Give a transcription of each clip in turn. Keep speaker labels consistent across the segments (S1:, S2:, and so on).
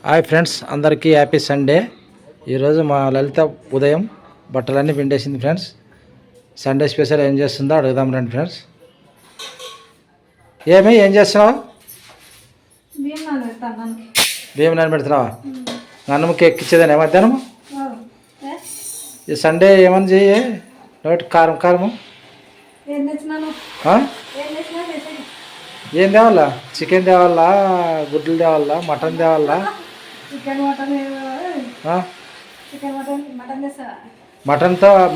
S1: Hi friends, అందరికీ happy Sunday. ఈరోజు మా లలిత ఉదయం బట్టలన్నీ పిండేసింది ఫ్రెండ్స్. సండే స్పెషల్ ఏం చేస్తుందో అడుగుదాం రండి ఫ్రెండ్స్. ఏం చేస్తున్నావు? బియ్యం నానబెడుతున్నావా? అన్నముకి ఎక్కిచ్చేదాన్ని మధ్యాహ్నం. ఈ సండే ఏమన్నా చెయ్యి నోటి కారము. ఏం తేవాలా? చికెన్ తేవాలా, గుడ్లు తేవాలా, మటన్ తేవాలా?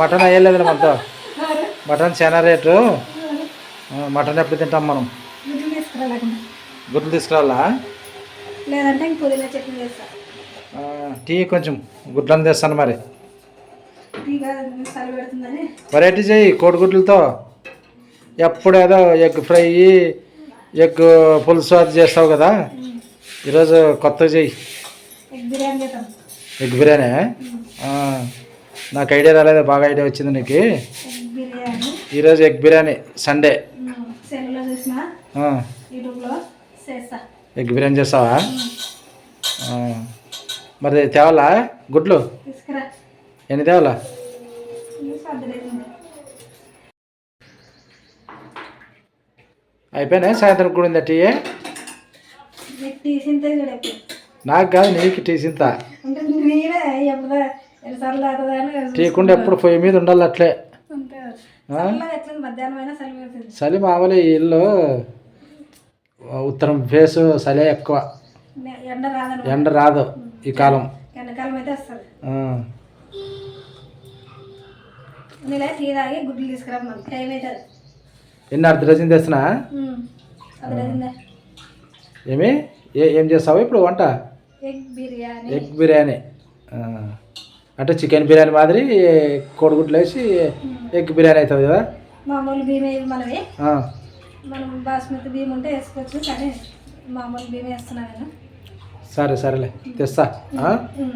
S1: మటన్ అయ్యలేదు మనతో. మటన్ చాలా రేటు. మటన్ ఎప్పుడు తింటాం మనం? గుడ్లు తీసుకురావాలా?
S2: లేదంటే పుదీనా చట్నీ చేస్తా.
S1: టీ కొంచెం గుడ్లను తెస్తాను మరి. వెరైటీ చెయ్యి కోడిగుడ్లతో. ఎప్పుడు ఏదో ఎగ్ ఫ్రై, ఎగ్ పులుసు అది చేస్తావు కదా, ఈరోజు కొత్తగా చెయ్యి. ఎగ్ బిర్యానీ. నాకు ఐడియా రాలేదు, బాగా ఐడియా వచ్చింది నీకు. ఈరోజు egg biryani Sunday. Egg biryani చేస్తావా? మరి తేవాలా గుడ్లు? ఎన్ని తేవాలా? అయిపోయినాయి. సాయంత్రం కూడా ఉందా టీ? నాకు కాదు, నీకు టీ సింత. టీ కుండా ఎప్పుడు పొయ్యి మీద ఉండాలి అట్లే. చలి మామూలు. ఇల్లు ఉత్తరం ఫేసు చలి ఎక్కువ, ఎండ రాదు ఈ కాలం. ఎన్ని అర్ధ డజన్ తెస్తున్నా? ఏం చేస్తావు ఇప్పుడు వంట? ఎగ్ బిర్యానీ అంటే చికెన్ బిర్యానీ మాదిరి కోడిగుడ్లు వేసి ఎగ్ బిర్యానీ అవుతుంది కదా.
S2: మామూలు బియ్యం మనవి, మనం బాస్మతి బియ్యం ఉంటే వేసుకోవచ్చు, కానీ మామూలు బియ్యం వేస్తున్నా నేను.
S1: సరేలే తెస్తా.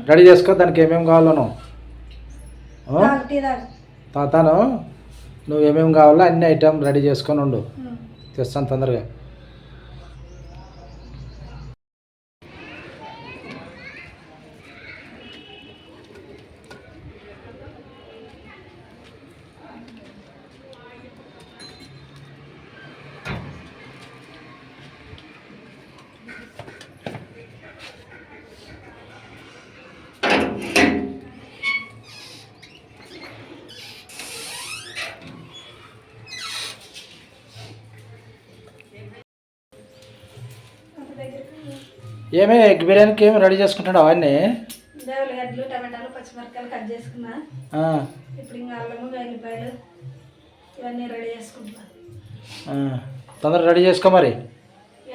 S1: రెడీ చేసుకో. దానికి ఏమేమి కావాలను తాతాను. నువ్వు ఏమేమి కావాలో అన్ని ఐటమ్ రెడీ చేసుకొని ఉండు, తెస్తాను తొందరగా. ఏమే ఎగ్ బిర్యానీకి ఏమి రెడీ చేసుకుంటాడు అవన్నీ?
S2: ఉల్లిగడ్డలు, టమాటాలు, పచ్చిమిరపకాయలు కట్ చేసుకున్నా. ఇప్పుడు ఇంకా అల్లము, వెల్లిపాయలు ఇవన్నీ రెడీ చేసుకుంటున్నా.
S1: తొందరగా రెడీ చేసుకో మరి.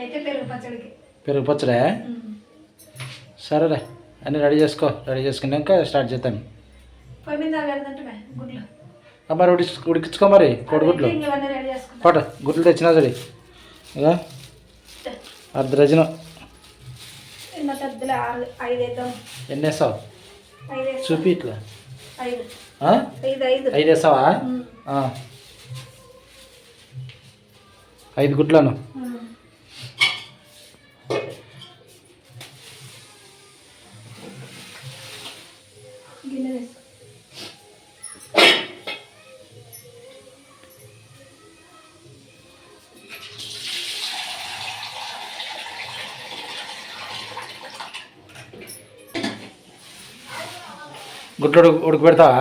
S2: అయితే పెరుగు పచ్చడికి.
S1: పెరుగు పచ్చడే? సరేలే, అన్నీ రెడీ చేసుకో. రెడీ చేసుకున్నాక స్టార్ట్ చేద్దాం.
S2: గుడ్లు
S1: మరి ఉడికించుకో మరి. కోడిగుడ్లు పట గుడ్లు తెచ్చినా సరే ఇక అర్ధ డజను. ఎన్ని వేస్తావు చూపి ఇట్లా? 5 వేస్తావా? 5 గుడ్లను. గుడ్లు ఉడకబెడతావా?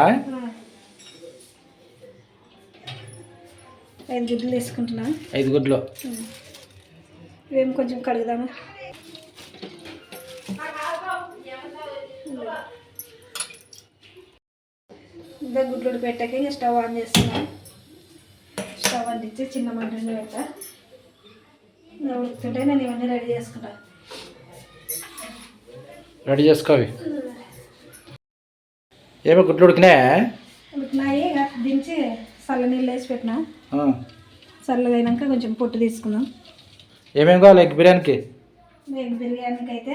S2: 5 గుడ్లు వేసుకుంటున్నా.
S1: 5 గుడ్లు.
S2: ఇవేం కొంచెం కడుగుదాము. ఇంకా గుడ్లు ఉడకబెట్టాక ఇంకా స్టవ్ ఆన్ చేస్తున్నా. స్టవ్ అంటించి చిన్న మంటని పెడతా. ఉడుకుతుంటే నేను ఇవన్నీ రెడీ చేసుకుంటా.
S1: రెడీ చేసుకోవి. ఏమో గుడ్లు
S2: ఉడికినాయి. దించి చల్ల నీళ్ళు వేసి పెట్టినా. చల్లగా అయినాక కొంచెం పొట్టు తీసుకుందాం.
S1: ఏమేమి కావాలి ఎగ్ బిర్యానీకి?
S2: ఎగ్ బిర్యానీకి అయితే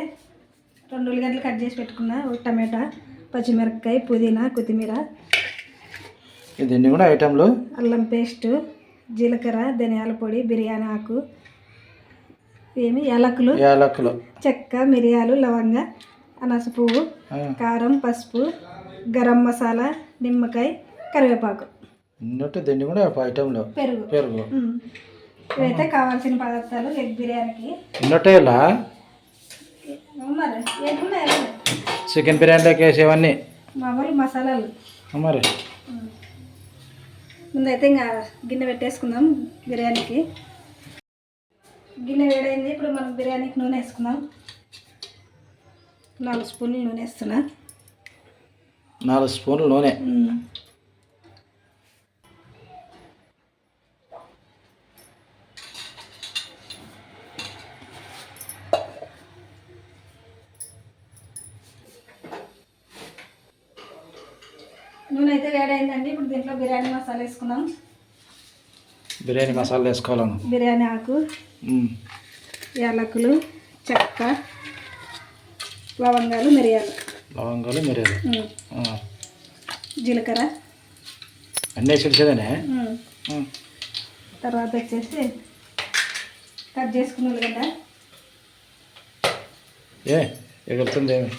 S2: 2 ఉల్లిగడ్డలు కట్ చేసి పెట్టుకున్నా, టమాటా, పచ్చిమిరపకాయ, పుదీనా, కొత్తిమీర,
S1: ఇదన్నీ కూడా ఐటెంలు.
S2: అల్లం పేస్టు, జీలకర్ర, ధనియాల పొడి, బిర్యానీ ఆకు, ఏమి యాలకులు,
S1: యాలకులు,
S2: చెక్క, మిరియాలు, లవంగ, అనాస పువ్వు, కారం, పసుపు, గరం మసాలా, నిమ్మకాయ, కరివేపాకు,
S1: ఉన్నట్టు దీన్ని కూడా ఐటెంలో
S2: పెరుగు.
S1: పెరుగు
S2: ఇవైతే కావాల్సిన పదార్థాలు ఎగ్ బిర్యానీకి.
S1: ఉన్నట్టేలా
S2: మరి ఏమున్నాయి
S1: చికెన్ బిర్యానీలోకి వేసేవన్నీ
S2: మామూలు మసాలాలు.
S1: మరి
S2: ముందైతే ఇంకా గిన్నె పెట్టేసుకుందాం బిర్యానీకి. గిన్నె వేడైంది. ఇప్పుడు మనం బిర్యానీకి నూనె వేసుకుందాం. 4 స్పూన్లు నూనె వేస్తున్నా.
S1: 4 స్పూన్లు నూనె.
S2: నూనె అయితే వేడైందండి. ఇప్పుడు దీంట్లో బిర్యానీ మసాలా వేసుకుందాం.
S1: బిర్యానీ మసాలా వేసుకోవాలను.
S2: బిర్యానీ ఆకు, యాలకులు, చెక్క, లవంగాలు, మిరియాలు, జీలకర్ర
S1: అన్నీ చిడిచేదేనే.
S2: తర్వాత వచ్చేసి కట్ చేసుకున్న ఉల్లిగడ్డ.
S1: ఎగురుతుంది ఏమి.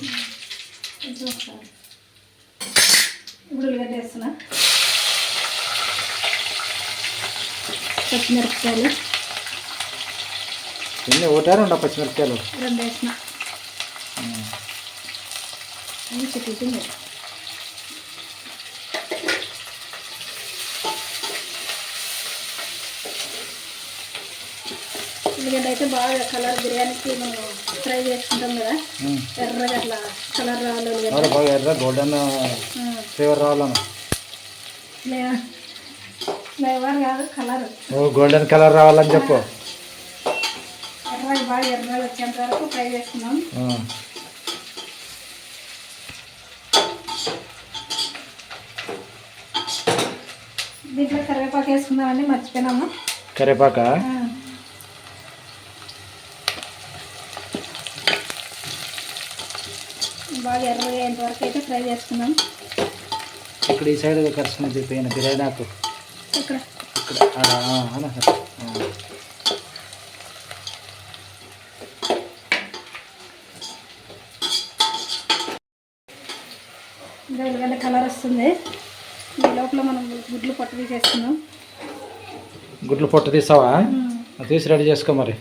S2: ఇప్పుడు ఉల్లిగడ్డ వేస్తున్నా. పచ్చిమిరపకాయలు
S1: ఎన్ని ఒకటారు ఉండ పచ్చిమిరపకాయలు
S2: 2 వేసిన. అన్నీ చిక్కుతుంది. ఉల్లిగడ్డ అయితే బాగా కలర్ బిర్యానీకి మనం ఫ్రై చేసుకుంటాం కదా, ఎర్రగా అట్లా కలర్ రావాలి. ఉల్లిగడ్డ
S1: బాగా ఎర్ర గోల్డెన్ ఫ్లేవర్ రావాలను.
S2: ఫ్లేవర్ కాదు, కలర్.
S1: గోల్డెన్ కలర్ రావాలని చెప్పు.
S2: ఎర్రగా బాగా ఎర్రగా వచ్చేంత వరకు ఫ్రై చేసుకున్నాం. దీంట్లో కరివేపాకు వేసుకుందామండి, మర్చిపోయినాము.
S1: కరివేపాక
S2: బాగా ఎర్రగా అయ్యేంత వరకు అయితే ఫ్రై చేసుకుందాం.
S1: ఇక్కడ ఈ సైడ్ కలుసుకుని చెప్పిన బిర్యానీ ఆకు
S2: ఇక్కడ ఉల్లిగడ్డ కలర్ వస్తుంది. ఈ లోపల మనం గుడ్లు పొట్టు తీసేసుకుందాం.
S1: గుడ్లు పొట్టు తీసావా? తీసి రెడీ చేసుకో మరి.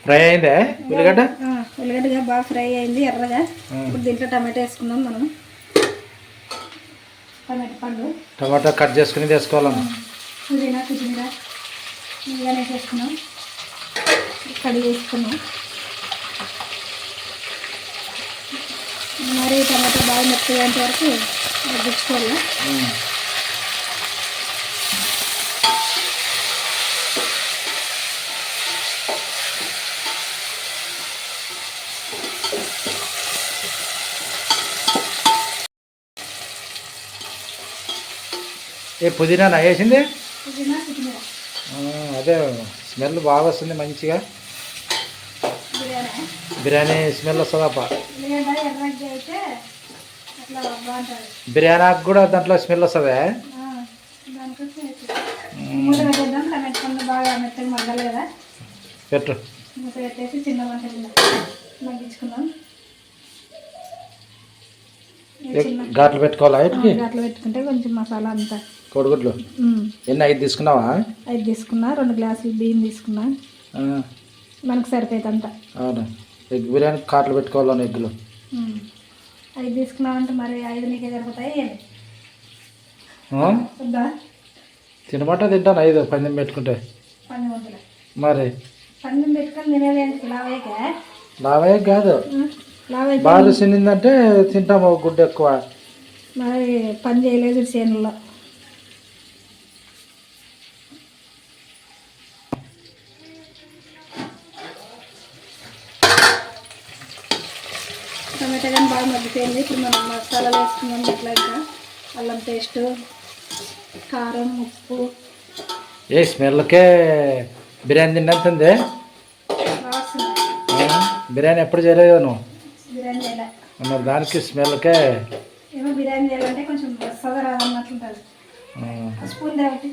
S1: ఫ్రై అయిందే ఉల్లిగడ్డ?
S2: ఉల్లిగడ్డ బాగా ఫ్రై అయింది ఎర్రగా. ఇప్పుడు దీంట్లో టమాటా వేసుకుందాం మనం. టమాటా పండు,
S1: టమాటా కట్ చేసుకుని వేసుకోవాలన్నా.
S2: పుదీనా, కొత్తిమీర ఇవన్నీ వేసేసుకున్నాం. కడిగి వేసుకున్నాం. మరి టమాటా బాగా మెత్తగేంత వరకు మగ్గించుకోవాలి.
S1: పుదీనా వేసింది.
S2: పుదీనా, కొత్తిమీర.
S1: అదే స్మెల్ బాగా వస్తుంది మంచిగా. బిర్యానీ స్మెల్ వస్తుందప్ప. బిర్యానీ ఆకు కూడా దాంట్లో స్మెల్ వస్తుంది.
S2: బాగా మెత్తగా మగ్గాలి కదా,
S1: పెట్టు.
S2: మూత పెట్టేసి చిన్న మంట మగ్గించుకుందాం.
S1: ఘాట్లు పెట్టుకోవాలా?
S2: ఘాట్లు పెట్టుకుంటే కొంచెం మసాలా అంతా.
S1: కోడిగుడ్లు ఎన్ని? 5 తీసుకున్నావా?
S2: 5 తీసుకున్నా. 2 గ్లాసులు బియ్యం తీసుకున్నా. మనకు సరిపోయేది అంతా.
S1: అవును. ఎగ్ బిర్యానీ కాట్లు పెట్టుకోవాలని ఎగ్గులు
S2: 5 తీసుకున్నామంటే మరి 5 నీకే సరిపోతాయి.
S1: తినమంటే తింటాను 5 పందెం పెట్టుకుంటే. మరి
S2: పందెం పెట్టుకొని తినేది లావయ్యకే.
S1: లావయ్య కాదు, బాగా తినిందంటే తింటాము గుడ్డ ఎక్కువ.
S2: మరి పని చేయలేదు చేనులో. టమాటా కానీ బాగా మగ్గిపోయింది. ఇప్పుడు మనం మసాలాలు వేసుకున్నాం. ఇట్లా ఇంకా అల్లం పేస్ట్, కారం, ఉప్పు.
S1: స్మెల్కే బిర్యానీ తిన్నట్టుంది. బిర్యానీ ఎప్పుడు చేయలేదు నువ్వు?
S2: బిర్యానీ చేయాలి
S1: మరి దానికి స్మెల్కే.
S2: ఏమో బిర్యానీ చేయాలంటే కొంచెం వస్తుందా రాదన్నట్లుంటుంది. స్పూన్ కాబట్టి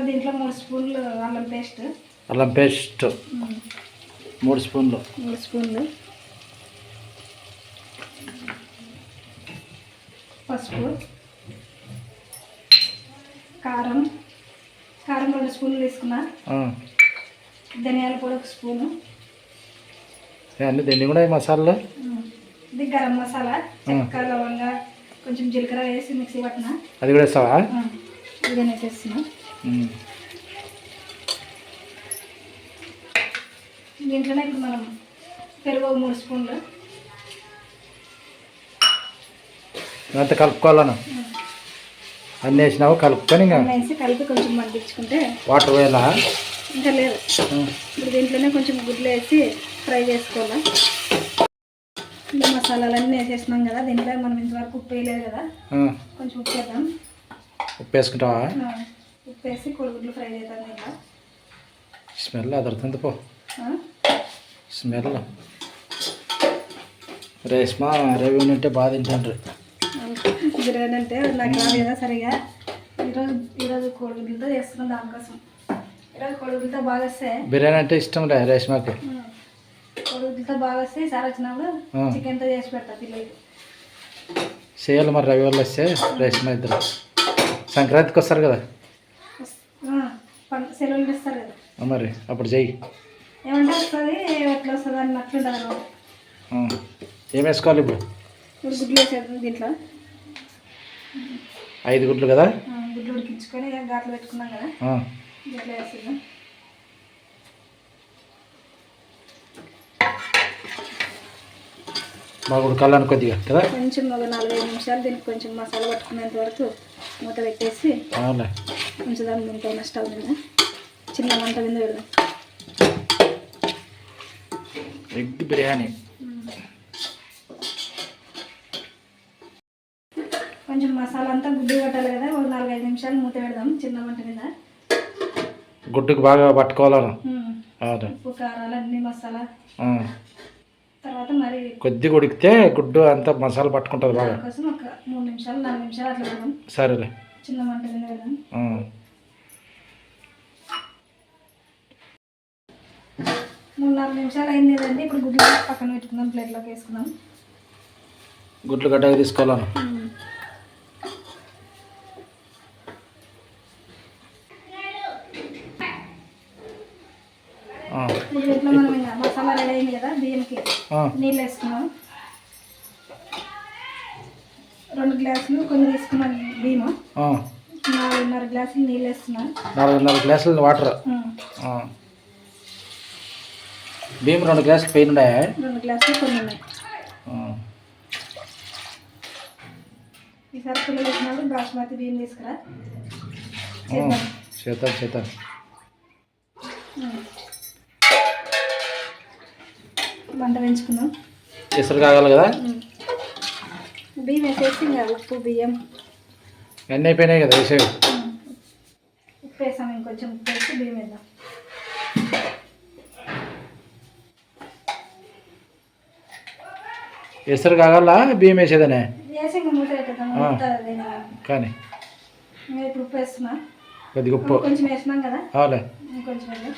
S2: దీంట్లో 3 స్పూన్లు అల్లం పేస్ట్.
S1: 3 స్పూన్లు.
S2: పసుపు, కారం 2 స్పూన్లు తీసుకున్నా. ధనియాల పొడి 1 స్పూను.
S1: అన్నీ తిండి కూడా మసాలాలు.
S2: ఇది గరం మసాలా, చెక్క, లవంగా, కొంచెం జీలకర్ర వేసి మిక్సీ పట్టిన.
S1: అది కూడా వేస్తావా?
S2: ఇది వేసేస్తున్నా. దీంట్లోనే ఇప్పుడు మనం పెరుగు 3 స్పూన్లు
S1: అంత కలుపుకోవాలను. అన్నీ వేసినావు కలుపుకొని
S2: వేసి కలిపి కొంచెం మగ్గించుకుంటే.
S1: వాటర్ వేయాలా?
S2: ఇంకా లేదు. ఇప్పుడు దీంట్లోనే కొంచెం గుడ్లు వేసి ఫ్రై చేసుకోవాలా. ఇంకా మసాలాలన్నీ వేసేసినాం కదా, దీంట్లో మనం ఇంతవరకు ఉప్పు వేయలేదు కదా, కొంచెం ఉప్పు వేద్దాం.
S1: ఉప్పు వేసుకుంటావా?
S2: ఉప్పు వేసి కోడిగుడ్లు ఫ్రై చేద్దాం. ఇంకా
S1: స్మెల్ అదరుతుంది పో. స్మెల్ రేష్మా రవి ఉంటే బాగా తింటారు.
S2: బిర్యానీ అంటే నాకు రాదు కదా సరిగా. ఈరోజు కోడిగుడ్లతో చేస్తున్నాం. దానికోసం ఈరోజు కోడిగుడ్లతో బాగా వస్తాయి.
S1: బిర్యానీ అంటే ఇష్టం రే రేష్మాకి.
S2: కోడిగుడ్లతో బాగా వస్తాయి. సార్ వచ్చినప్పుడు చికెన్తో చేసి పెడతా పిల్లలకి.
S1: చేయాలి మరి రవి వాళ్ళు వస్తే రేష్మా ఇద్దరు. సంక్రాంతికి వస్తారు కదా,
S2: సెలవులు ఇస్తారు కదా,
S1: మరి అప్పుడు చెయ్యి.
S2: ఏమంటే వస్తుంది ఎట్లా వస్తుంది అన్నట్లుంటుంది అనమాట.
S1: ఏం వేసుకోవాలి ఇప్పుడు?
S2: గుడ్లు వేసేది దీంట్లో
S1: 5 గుడ్లు కదా.
S2: గుడ్లు ఉడికించుకొని గాట్లు పెట్టుకున్నాం కదా, ఇట్లా వేసేద్దాం.
S1: బాగా ఉడకాలని కొద్దిగా కదా.
S2: కొంచెం ఒక 4-5 నిమిషాలు దీనికి కొంచెం మసాలా పట్టుకునేంత వరకు మూత పెట్టేసి ఉంచుదాం. దీంట్లో స్టవ్ మీద చిన్న మంట మీద పెడదాం.
S1: ఎగ్ బిర్యానీ
S2: కొంచెం మసాలా అంతా గుడ్డు పట్టాలి కదా, ఒక 4-5 నిమిషాలు మూత పెడదాం చిన్న మంట మీద.
S1: గుడ్డుకు బాగా పట్టుకోవాలను.
S2: ఉప్పు, కారాలు అన్ని మసాలా. తర్వాత మరి
S1: కొద్దిగా ఉడికితే గుడ్డు అంతా మసాలా పట్టుకుంటుంది బాగా.
S2: కోసం ఒక 3-4 నిమిషాలు అట్లా పెడదాం.
S1: సరేలే,
S2: చిన్న మంట మీద పెడదాం. 3-4 నిమిషాలు అయింది కదండి. ఇప్పుడు గుడ్లు పక్కన పెట్టుకుందాం, ప్లేట్లోకి వేసుకుందాం.
S1: గుడ్లు గడ్డగా తీసుకోవాలను.
S2: దీంట్లో మనం ఇంకా మసాలా రెడీ అయింది కదా, బియ్యంకి నీళ్ళు వేసుకున్నాం. 2 గ్లాసులు కొన్ని తీసుకున్నాం బియ్యం. 4.5 గ్లాసులు నీళ్ళు వేస్తున్నాం.
S1: 4.5 గ్లాసులు వాటర్. బియ్యం 2 గ్లాసులు పెయిన్ ఉన్నాయా?
S2: 2 గ్లాసులు కొన్ని ఉన్నాయి. ఈసారి పిల్లలు వచ్చినప్పుడు బాస్మతి బియ్యం తీసుకురా.
S1: చేద్దాం.
S2: మంట పెంచుకుందాం.
S1: ఎసరు కాగాలి కదా.
S2: బియ్యం వేసేసి ఇంకా ఉప్పు, బియ్యం
S1: అన్నీ అయిపోయినాయి కదా వేసేవి.
S2: ఉప్పు వేసాం, ఇంకొంచెం ఉప్పు వేసి బియ్యం వేద్దాం.
S1: ఎసరు కాగల బియ్యం వేసేదనే
S2: వేసి ఇంకా మూత పెట్టేద్దాం.
S1: కానీ
S2: ఇప్పుడు ఉప్పు వేస్తున్నా.
S1: కొద్దిగా ఉప్పు
S2: కొంచెం వేసినాం కదా,
S1: అవులే
S2: ఇంకొంచెం వేద్దాం.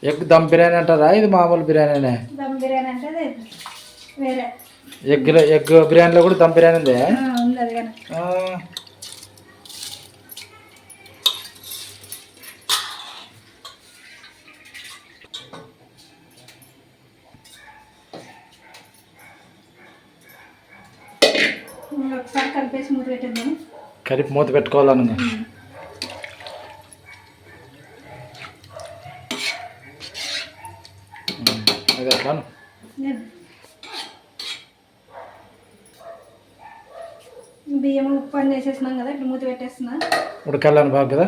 S1: ఎగ్ దమ్ బిర్యానీ అంటారా? ఇది మామూలు బిర్యానీనే.
S2: దమ్ బిర్యానీ అంటే వేరే.
S1: ఎగ్ బిర్యానీలో కూడా దమ్ బిర్యానీ ఉంది.
S2: అది కానీ ఒకసారి కలిపేసి మూత పెట్టేద్దాం.
S1: కలిపి మూత పెట్టుకోవాలను. అది అట్లా
S2: బియ్యం ఉప్పు అన్నీ వేసేసినాం కదా, ఇప్పుడు మూత పెట్టేస్తున్నా.
S1: ఉడకాలని బాగా కదా.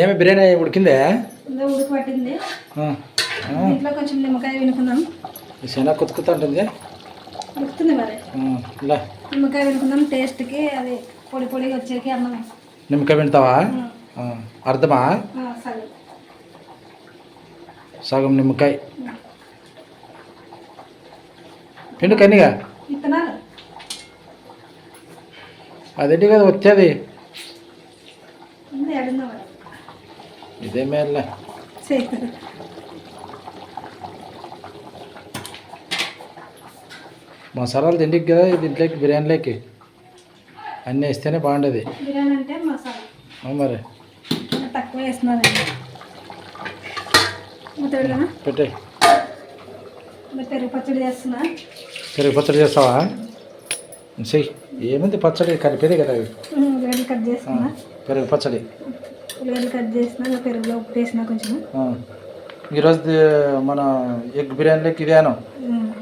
S1: ఏమి బిర్యానీ ఉడికిందే?
S2: ఇంకా ఉడికి పట్టింది.
S1: ఆ, ఆ.
S2: ఇంట్లో కొంచెం నిమ్మకాయ వినుకుందాం.
S1: శనగ కుతుకుతా ఉంటుంది.
S2: ఉడుకుతుంది మరి.
S1: ఇలా
S2: నిమ్మకాయ వినుకుందాం టేస్ట్కి, అది పొడి పొడిగా వచ్చేకి అన్నం.
S1: నిమ్మకాయ వింటావా? అర్థమా?
S2: సరే,
S1: సగం నిమ్మకాయ పిండు కన్నిగా
S2: విత్తనాలు
S1: అదేంటి కదా వచ్చేది.
S2: ఎడుందా మరి
S1: ఇదే మేలే. మసాలాలు తిండికి కదా దీంట్లోకి, బిర్యానీలోకి అన్నీ వేస్తేనే బాగుండేది.
S2: బిర్యానీ అంటే మసాలా
S1: మరి
S2: తక్కువ వేస్తున్నాను.
S1: పెట్టే.
S2: పెరుగు పచ్చడి చేస్తున్నా.
S1: పెరుగు పచ్చడి చేస్తావా? చెయ్యి. ఏముంది పచ్చడి కలిపేదే కదా.
S2: ఉల్లిగడ్డలు కట్ చేసుకున్నా.
S1: పెరుగు పచ్చడి
S2: ఉల్లిగడ్డలు కట్ చేసిన, పెరుగులో ఉప్పు వేసిన కొంచెం.
S1: ఈరోజు మన ఎగ్ బిర్యానీలోకి ఇదేను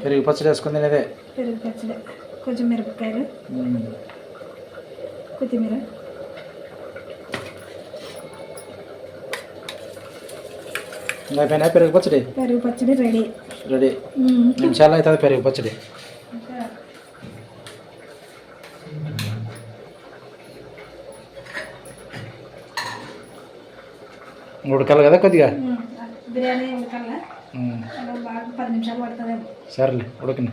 S1: పెరుగు పచ్చడి వేసుకుని తినేదే.
S2: పెరుగు పచ్చడి, కొంచెం మిరపకాయలు, కొత్తిమీర.
S1: అయిపోయినా పెరుగు పచ్చడి?
S2: పెరుగు పచ్చడి రెడీ.
S1: రెడీ. నిమిషాలు అవుతుంది పెరుగు పచ్చడి. ఉడకాలి కదా కొద్దిగా.
S2: బిర్యానీ ఉడకాల బాగా 10 నిమిషాలు పడుతుందేమో.
S1: సరేలే ఉడకని.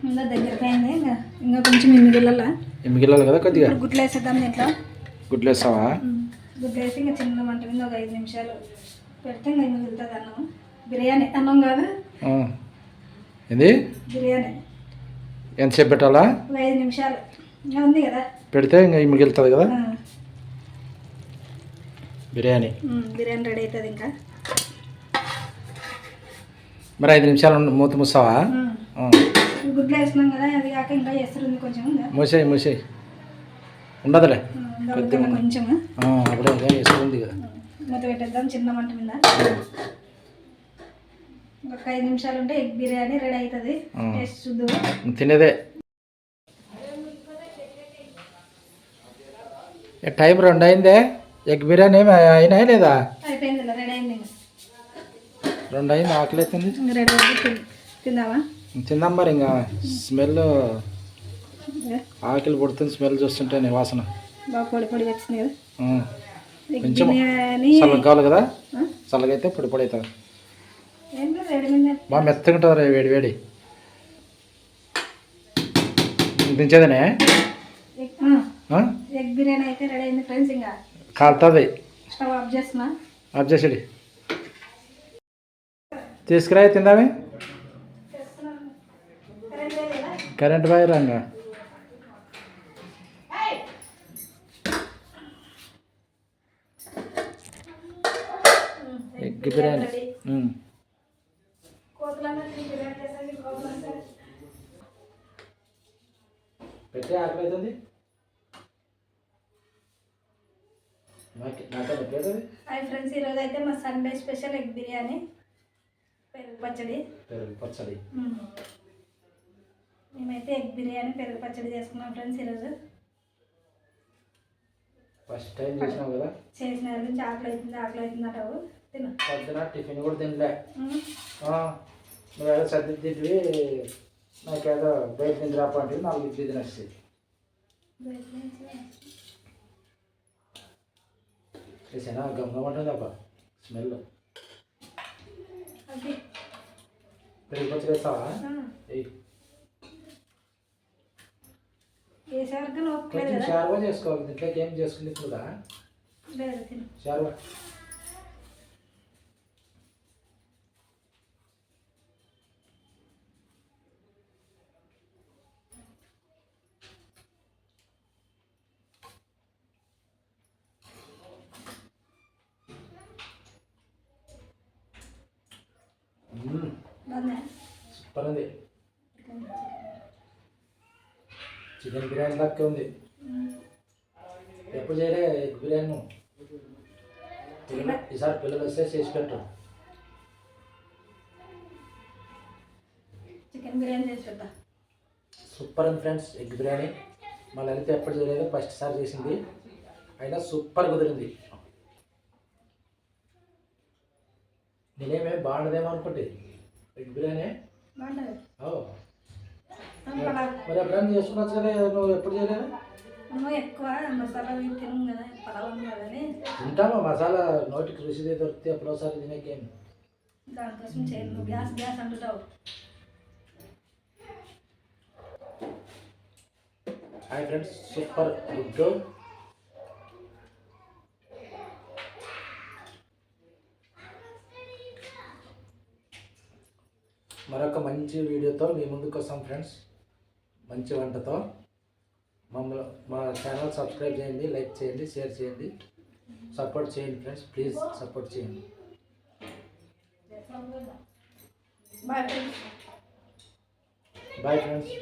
S2: ఇంకా దగ్గరికి అయింది. ఇంకా కొంచెం ఎమ్మిగిల్లాల.
S1: ఎమ్మిగిల్లాలి కదా కొద్దిగా.
S2: గుడ్లు వేసేద్దాం దీంట్లో.
S1: గుడ్లు వేస్తావా?
S2: గుడ్లు వేసి ఇంకా చిన్న మంట మీద ఒక 5 నిమిషాలు పెడితే ఇంకా మిగులుతుంది అన్నం. బిర్యానీ అన్నం కాదు,
S1: ఇది
S2: బిర్యానీ.
S1: ఎంతసేపు పెట్టాలా?
S2: 5 నిమిషాలు ఇంకా ఉంది కదా
S1: పెడితే ఇంకా మిగులుతుంది కదా బిర్యానీ.
S2: బిర్యానీ రెడీ అవుతుంది. ఇంకా
S1: మరి 5 నిమిషాలు మూత మూస్తావా?
S2: గుడ్లు వేసినాం కదా, అది కాక ఇంకా ఎసురుంది కొంచెం.
S1: మూసేయి మూసేయి ఉండదులే
S2: కొంచెం.
S1: అప్పుడే ఎసురుంది కదా.
S2: మూత పెట్టేద్దాం చిన్న మంట మీద. ఒక 5 నిమిషాలు ఉంటే ఎగ్ బిర్యానీ రెడీ అవుతుంది. టేస్ట్ చూద్దాం.
S1: తినేదే. టైం 2 అయిందే. ఎగ్ బిర్యానీ ఏమి అయినా లేదా?
S2: అయిపోయింది, రెడీ అయింది.
S1: 2 అయింది. ఆకలి అవుతుంది.
S2: రెడీ అయింది. తిందామా?
S1: తిందాం మరి. ఇంకా స్మెల్ ఆకలి పుడుతుంది స్మెల్ చూస్తుంటే వాసన.
S2: బాగా పొడి పొడి వచ్చింది కదా.
S1: కొంచెం చల్లగా కావాలి కదా. చల్లగా అయితే పొడి పొడి అవుతుంది. బాగా మెత్తగా ఉంటుంది వేడి వేడి. దించేదనే
S2: ఎగ్ బిర్యానీ అయితే రెడీ అయింది ఫ్రెండ్స్. ఇంకా
S1: కాలుతుంది.
S2: స్టవ్ ఆఫ్ చేస్తున్నా.
S1: ఆఫ్ చేసేది. తీసుకురా తిందామే. Current boy Ranga. Egg biryani పెట్టే ఆకలి అవుతుంది.
S2: హాయ్ ఫ్రెండ్స్, ఈరోజు అయితే మా సండే స్పెషల్ ఎగ్ బిర్యానీ, పెరుగు పచ్చడి.
S1: పెరుగు పచ్చడి.
S2: మేమైతే ఎగ్ బిర్యానీ పెరుగు పచ్చడి చేసుకున్నాం ఫ్రెండ్స్ ఈరోజు.
S1: ఫస్ట్ టైం చేసినావు కదా.
S2: చేసిన నుంచి ఆకలి అవుతుంది అంటావు. తిను.
S1: పొద్దున టిఫిన్ కూడా తినలే. నువ్వేదో సర్ది తింటివి, నాకేదో బయట నుంచి రాపంటివి. 4 ఇడ్లీ తినేసి వేసానా గమ్మమంటుంది అబ్బా స్మెల్. పెరుగు పచ్చడి వేస్తావా? కొంచెం షార్వా చేసుకోవాలి. దీంట్లోకి ఏం చేసుకుంది ఇప్పుడు షార్వా. సూపర్ ఉంది. చికెన్ బిర్యానీ లెక్క ఉంది. ఎప్పుడు చేయలే ఎగ్ బిర్యానీ. ఈసారి పిల్లలు వస్తే చేసి పెట్టు.
S2: చికెన్ బిర్యానీ చేసి పెట్టా.
S1: సూపర్ ఉంది ఫ్రెండ్స్ ఎగ్ బిర్యానీ. మా లలిత ఎప్పుడు చేయలేదు, ఫస్ట్ సారి చేసింది. అయినా సూపర్ కుదిరింది. నేనేమే బాగుండదేమో అనుకుంటే ఎగ్ బిర్యానీ
S2: బాగుంటుంది.
S1: మరి ఎప్పుడైనా చేసుకున్నాచ్చు కదా, నువ్వు ఎప్పుడు చేయలేదు?
S2: నువ్వు ఎక్కువ మసాలా తిను కదా, పలావం కదని
S1: తింటామా మసాలా, నోటికి రుచిదే దొరికితే ఎప్పుడోసారి తినేకేం.
S2: దానికోసం చేయను. నువ్వు గ్యాస్ గ్యాస్ అంటుతావు.
S1: Hi friends, super good. మరొక మంచి వీడియోతో మీ ముందుకు వస్తాం ఫ్రెండ్స్, మంచి వంటతో. మా ఛానల్ సబ్స్క్రైబ్ చేయండి, లైక్ చేయండి, షేర్ చేయండి, సపోర్ట్ చేయండి ఫ్రెండ్స్, ప్లీజ్ సపోర్ట్ చేయండి.
S2: Bye friends.
S1: Bye friends.